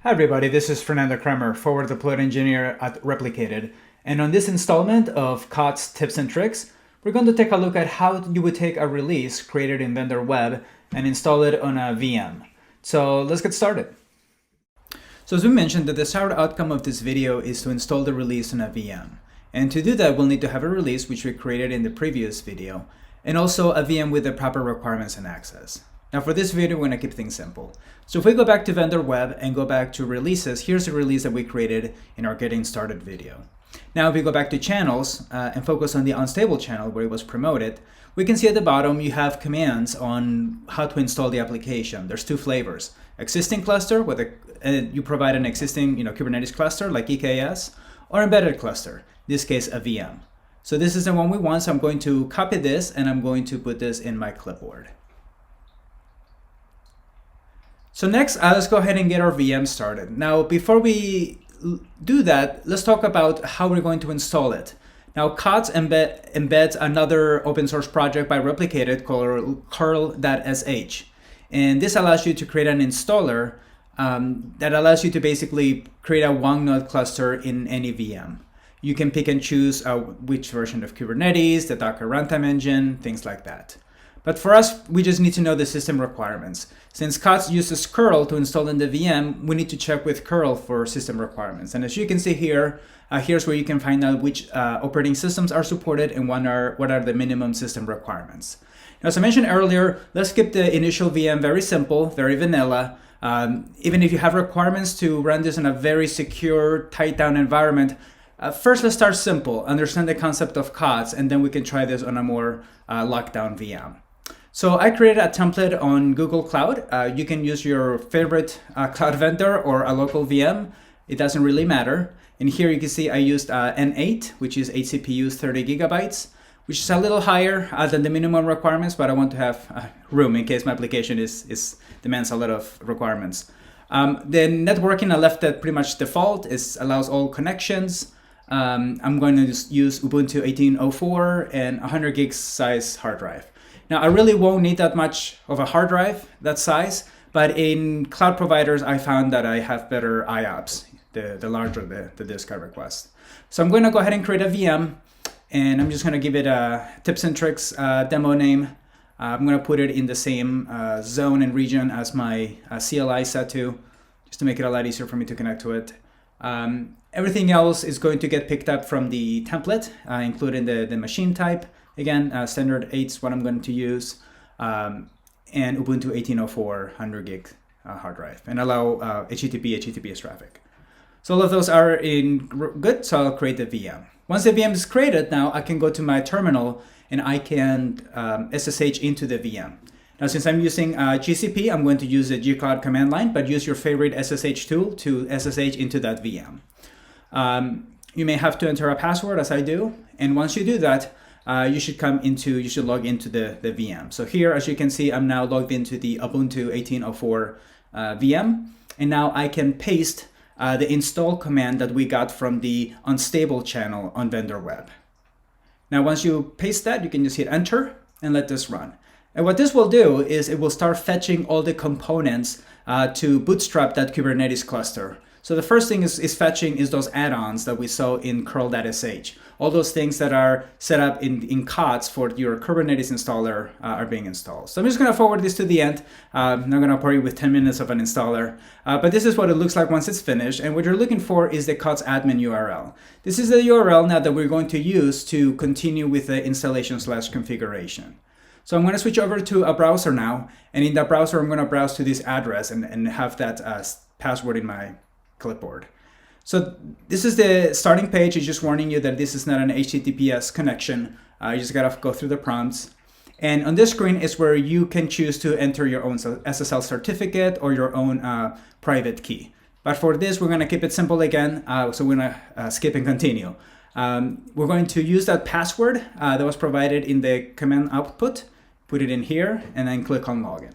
Hi everybody, this is Fernando Kremer, forward deployed engineer at Replicated. And on this installment of KOTS tips and tricks, we're going to take a look at how you would take a release created in Vendor Web and install it on a VM. So let's get started. So as we mentioned, the desired outcome of this video is to install the release on a VM. And to do that, we'll need to have a release, which we created in the previous video, and also a VM with the proper requirements and access. Now for this video, we're going to keep things simple. So if we go back to Vendor Web and go back to releases, here's the release that we created in our Getting Started video. Now if we go back to channels and focus on the unstable channel where it was promoted, we can see at the bottom you have commands on how to install the application. There's two flavors: existing cluster, where you provide an existing Kubernetes cluster like EKS, or embedded cluster, in this case a VM. So this is the one we want, so I'm going to copy this and I'm going to put this in my clipboard. So next, let's go ahead and get our VM started. Now, before we do that, let's talk about how we're going to install it. Now, KOTS embeds another open source project by Replicated called curl.sh. And this allows you to create an installer that allows you to basically create a one-node cluster in any VM. You can pick and choose which version of Kubernetes, the Docker runtime engine, things like that. But for us, we just need to know the system requirements. Since KOTS uses curl to install in the VM, we need to check with curl for system requirements. And as you can see here, here's where you can find out which operating systems are supported and what are the minimum system requirements. Now, as I mentioned earlier, let's keep the initial VM very simple, very vanilla. Even if you have requirements to run this in a very secure, tight down environment, first let's start simple, understand the concept of KOTS, and then we can try this on a more locked down VM. So I created a template on Google Cloud. You can use your favorite cloud vendor or a local VM. It doesn't really matter. And here you can see I used N8, which is 8 CPUs, 30 gigabytes, which is a little higher than the minimum requirements, but I want to have room in case my application demands a lot of requirements. The networking, I left that pretty much default. It allows all connections. I'm going to just use Ubuntu 18.04 and 100 gig size hard drive. Now, I really won't need that much of a hard drive, that size, but in cloud providers, I found that I have better IOPS, the larger the disk I request. So I'm going to go ahead and create a VM, and I'm just going to give it a tips and tricks demo name. I'm going to put it in the same zone and region as my CLI set to, just to make it a lot easier for me to connect to it. Everything else is going to get picked up from the template, including the machine type. Again, standard 8 is what I'm going to use, and Ubuntu 18.04 100 gig hard drive, and allow HTTPS traffic. So all of those are good, so I'll create the VM. Once the VM is created, now I can go to my terminal and I can SSH into the VM. Now, since I'm using GCP, I'm going to use the gcloud command line, but use your favorite SSH tool to SSH into that VM. You may have to enter a password, as I do, and once you do that, you should log into the VM. So here, as you can see, I'm now logged into the Ubuntu 18.04 VM, and now I can paste the install command that we got from the unstable channel on Vendor Web. Now, once you paste that, you can just hit enter and let this run. And what this will do is it will start fetching all the components to bootstrap that Kubernetes cluster. So the first thing is fetching is those add-ons that we saw in curl.sh. All those things that are set up in KOTS for your Kubernetes installer are being installed. So I'm just going to forward this to the end. I'm not going to bore you with 10 minutes of an installer, but this is what it looks like once it's finished. And what you're looking for is the KOTS admin URL. This is the URL now that we're going to use to continue with the installation/configuration. So I'm going to switch over to a browser now. And in that browser, I'm going to browse to this address and have that password in my clipboard. So this is the starting page. It's just warning you that this is not an HTTPS connection. You just gotta go through the prompts. And on this screen is where you can choose to enter your own SSL certificate or your own private key. But for this, we're gonna keep it simple again. So we're gonna skip and continue. We're going to use that password that was provided in the command output, put it in here, and then click on login.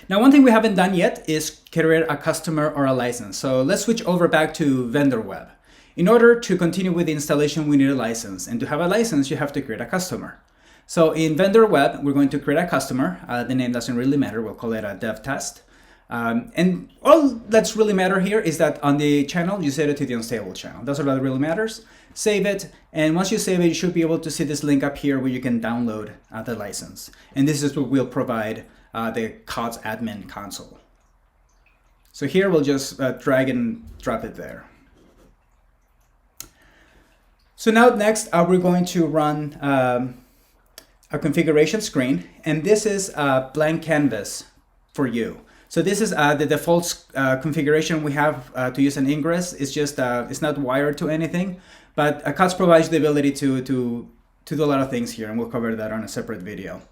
Now, one thing we haven't done yet is create a customer or a license. So let's switch over back to Vendor Web. In order to continue with the installation, we need a license. And to have a license, you have to create a customer. So in Vendor Web, we're going to create a customer. The name doesn't really matter. We'll call it a dev test. And all that's really matter here is that on the channel, you set it to the unstable channel. That's all that really matters. Save it, and once you save it, you should be able to see this link up here where you can download the license. And this is what will provide the KOTS admin console. So here we'll just drag and drop it there. So now next we're going to run a configuration screen, and this is a blank canvas for you. So this is the default configuration we have to use an ingress. It's just it's not wired to anything, but KOTS provides the ability to do a lot of things here, and we'll cover that on a separate video.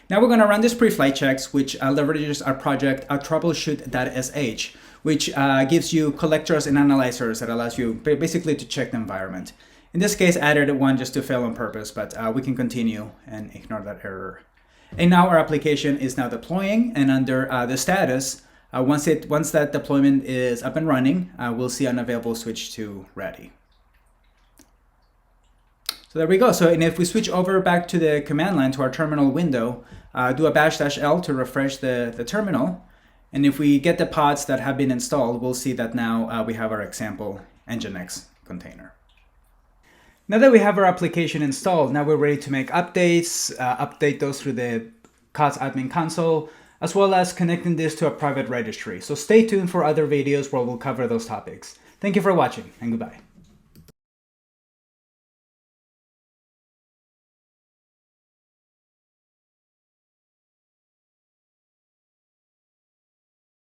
Now we're going to run this pre-flight checks, which leverages our project troubleshoot.sh, which gives you collectors and analyzers that allows you basically to check the environment. In this case, I added one just to fail on purpose, but we can continue and ignore that error. And now our application is now deploying, and under the status, once that deployment is up and running, we'll see an available switch to ready. So there we go. So, and if we switch over back to the command line to our terminal window, do a --L to refresh the terminal. And if we get the pods that have been installed, we'll see that now we have our example Nginx container. Now that we have our application installed, now we're ready to make updates, update those through the KOTS admin console, as well as connecting this to a private registry. So stay tuned for other videos where we'll cover those topics. Thank you for watching, and goodbye.